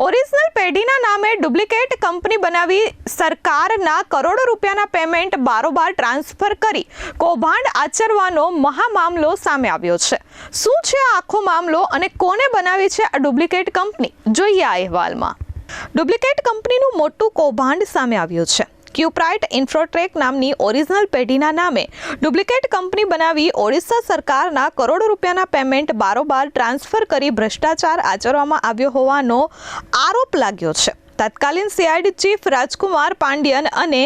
Original પેઢીના નામે duplicate company બનાવી સરકારના કરોડો રૂપિયાના પેમેન્ટ બારોબાર ટ્રાન્સફર કરી કૌભાંડ આચરવાનો મહામામલો સામે આવ્યો છે। શું છે આ આખો મામલો અને કોને બનાવી છે આ ડુપ્લિકેટ કંપની, જોઈએ આ અહેવાલમાં। ડુપ્લિકેટ કંપનીનું મોટું કૌભાંડ સામે આવ્યું છે। ક્યુપ્રાઇટ ઇન્ફ્રોટેક નામની ઓરિજિનલ પેઢીના નામે ડુપ્લિકેટ કંપની બનાવી ઓડિશા સરકારના કરોડો રૂપિયાના પેમેન્ટ બારોબાર ટ્રાન્સફર કરી ભ્રષ્ટાચાર આચરવામાં આવ્યો હોવાનો આરોપ લાગ્યો છે। તત્કાલીન સીઆઈડી ચીફ રાજકુમાર પાંડ્યન અને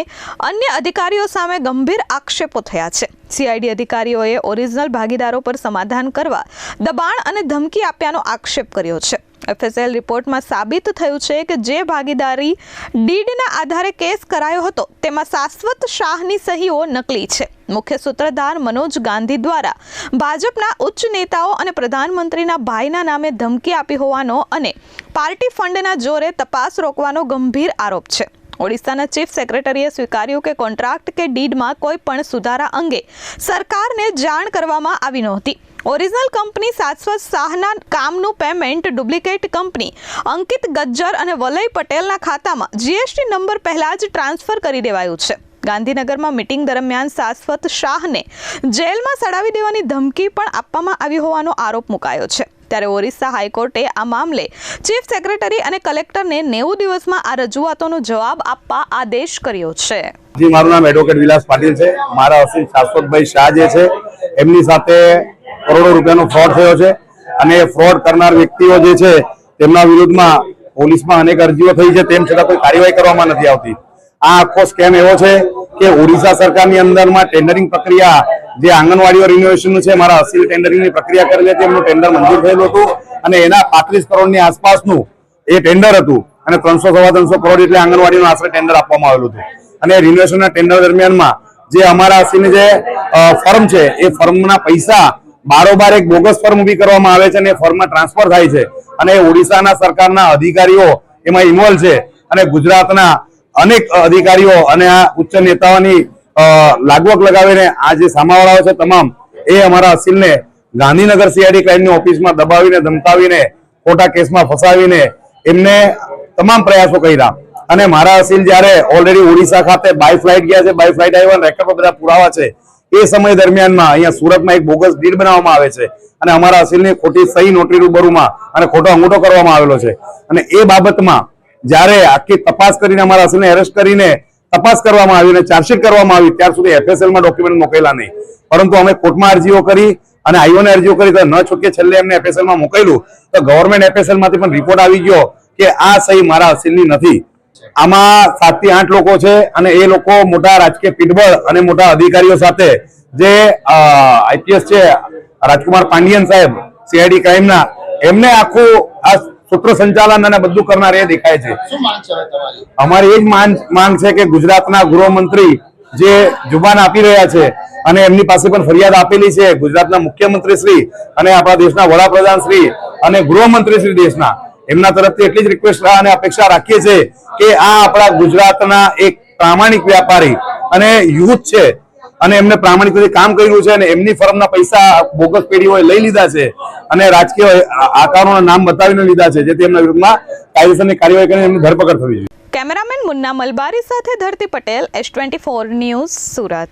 અન્ય અધિકારીઓ સામે ગંભીર આક્ષેપો થયા છે। સીઆઈડી અધિકારીઓએ ઓરિજિનલ ભાગીદારો પર સમાધાન કરવા દબાણ અને ધમકી આપ્યાનો આક્ષેપ કર્યો છે। એફએસએલ રિપોર્ટમાં સાબિત થયું છે કે જે ભાગીદારી ડીડના આધારે કેસ કરાયો હતો તેમાં શાશ્વત શાહની સહીઓ નકલી છે। મુખ્ય સૂત્રધાર મનોજ ગાંધી દ્વારા ભાજપના ઉચ્ચ નેતાઓ અને પ્રધાનમંત્રીના ભાઈના નામે ધમકી આપી હોવાનો અને પાર્ટી ફંડના જોરે તપાસ રોકવાનો ગંભીર આરોપ છે। ઓડિશાના ચીફ સેક્રેટરીએ સ્વીકાર્યું કે કોન્ટ્રાક્ટ કે ડીડમાં કોઈ પણ સુધારા અંગે સરકારને જાણ કરવામાં આવી નહોતી। ઓરિજિનલ કંપની શાશ્વત શાહના કામનું પેમેન્ટ ડુપ્લિકેટ કંપની અંકિત ગજ્જર અને વલય પટેલના ખાતામાં જીએસટી નંબર પહેલા જ ટ્રાન્સફર કરી દેવાયું છે। ગાંધીનગરમાં મીટિંગ દરમિયાન શાશ્વત શાહને જેલમાં સડાવી દેવાની ધમકી પણ આપવામાં આવી હોવાનો આરોપ મુકાયો છે। ત્યારે ઓરિસ્સા હાઈકોર્ટે આ મામલે ચીફ સેક્રેટરી અને કલેક્ટરને 90 દિવસમાં આ રજૂઆતોનો જવાબ આપવા આદેશ કર્યો છે। જી, મારું નામ એડવોકેટ વિલાસ પાટીલ છે। મારા અસીમ શાશ્વતભાઈ શાહ જે છે એમની સાથે કરોડો રૂપિયાનો ફ્રોડ થયો છે અને ફ્રોડ કરનાર વ્યક્તિઓ જે છે તેમના વિરુદ્ધમાં પોલીસમાં અનેક અરજીઓ થઈ છે, તેમ છતાં કોઈ કાર્યવાહી કરવામાં નથી આવતી। આ આખો સ્કેમ એવો છે કે ઓડિશા સરકારની અંદરમાં ટેન્ડરિંગ પ્રક્રિયા જે આંગણવાડીઓ રિનોવેશનનું છે, મારા અસીલ ટેન્ડરિંગની પ્રક્રિયા કરેલી હતી, એમનું ટેન્ડર મંજૂર થયેલું હતું અને એના 35 કરોડની આસપાસનું એ ટેન્ડર હતું અને 300-350 કરોડ એટલે આંગણવાડીનું આશરે ટેન્ડર આપવામાં આવેલું હતું। અને રિનોવેશનના ટેન્ડર દરમિયાનમાં જે અમારા અસીલની જે ફર્મ છે એ ફર્મના પૈસા બારોબાર એક બોગસ ફર્મ ઊભી કરવામાં આવે છે અને ફર્મમાં ટ્રાન્સફર થાય છે અને ઓડિશાના સરકારના અધિકારીઓ એમાં ઇન્વોલ્વ છે અને ગુજરાતના અનેક અધિકારીઓ અને આ ઉચ્ચ નેતાઓની લાગવગ લગાવીને આ જે સામાવાળાઓ છે તમામ એ અમારા અસીલને ગાંધીનગર સીઆઈડી ક્રાઇમની ઓફિસમાં દબાવીને ધમકાવીને ખોટા કેસમાં ફસાવીને એમને તમામ પ્રયાસો કર્યા અને મારા અસીલ જ્યારે ઓલરેડી ઓડિશા ખાતે બાય ફ્લાઇટ ગયા છે, બાય ફ્લાઇટ આવ્યા રેકોર્ડ પર બધા પુરાવા છે, એ સમય દરમિયાનમાં અહીંયા સુરતમાં એક બોગસ ડીડ બનાવવામાં આવે છે અને અમારા અસીલની ખોટી સહી નોટરી રૂબરૂમાં અને ખોટો અંગૂઠો કરવામાં આવેલો છે અને એ બાબતમાં જ્યારે આખી તપાસ કરીને અમારા અસીલને એરેસ્ટ કરીને તપાસ કરવામાં આવી અને ચાર્જશીટ કરવામાં આવી ત્યાર સુધી એફએસએલમાં ડોક્યુમેન્ટ મોકલેલા નહીં, પરંતુ અમે કોર્ટમાં અરજીઓ કરી અને આઈઓને અરજીઓ કરી તો ન છૂટકે છેલ્લે એમને એફએસએલમાં મોકલ્યું તો ગવર્મેન્ટ એફએસએલમાંથી પણ રિપોર્ટ આવી ગયો કે આ સહી મારા અસીલની નથી। આમાં 7 થી 8 લોકો છે અને એ લોકો મોટા રાજકીય પીઠબળ અને મોટા અધિકારીઓ સાથે જે આઈપીએસ છે રાજકુમાર પાંડ્યન સાહેબ સીઆઈડી ક્રાઇમના, એમને આખું આ સૂત્ર સંચાલન અને બધું કરનાર એ દેખાય છે। અમારી એ જ માંગ છે કે ગુજરાતના ગૃહમંત્રી જે જુબાન આપી રહ્યા છે અને એમની પાસે પણ ફરિયાદ આપેલી છે ગુજરાતના મુખ્યમંત્રી શ્રી અને આપણા દેશના વડાપ્રધાન શ્રી અને ગૃહમંત્રી શ્રી દેશના, એમના તરફથી એટલી જ રિક્વેસ્ટ અને અપેક્ષા રાખીએ છીએ કે આ આપણા ગુજરાતના એક પ્રામાણિક વ્યાપારી અને યુથ છે અને એમને પ્રામાણિક રીતે કામ કર્યું છે અને એમની ફર્મના પૈસા બોગસ પેઢીઓએ લઈ લીધા છે અને રાજકીય આકારોના નામ બતાવીને લીધા છે, જેથી એમના વિરુદ્ધમાં કાયદેસરની કાર્યવાહી કરીને એમની ધરપકડ થવી જોઈએ। કેમેરામેન મુન્ના મલબારી સાથે ધરતી પટેલ, S24 ન્યૂઝ, સુરત।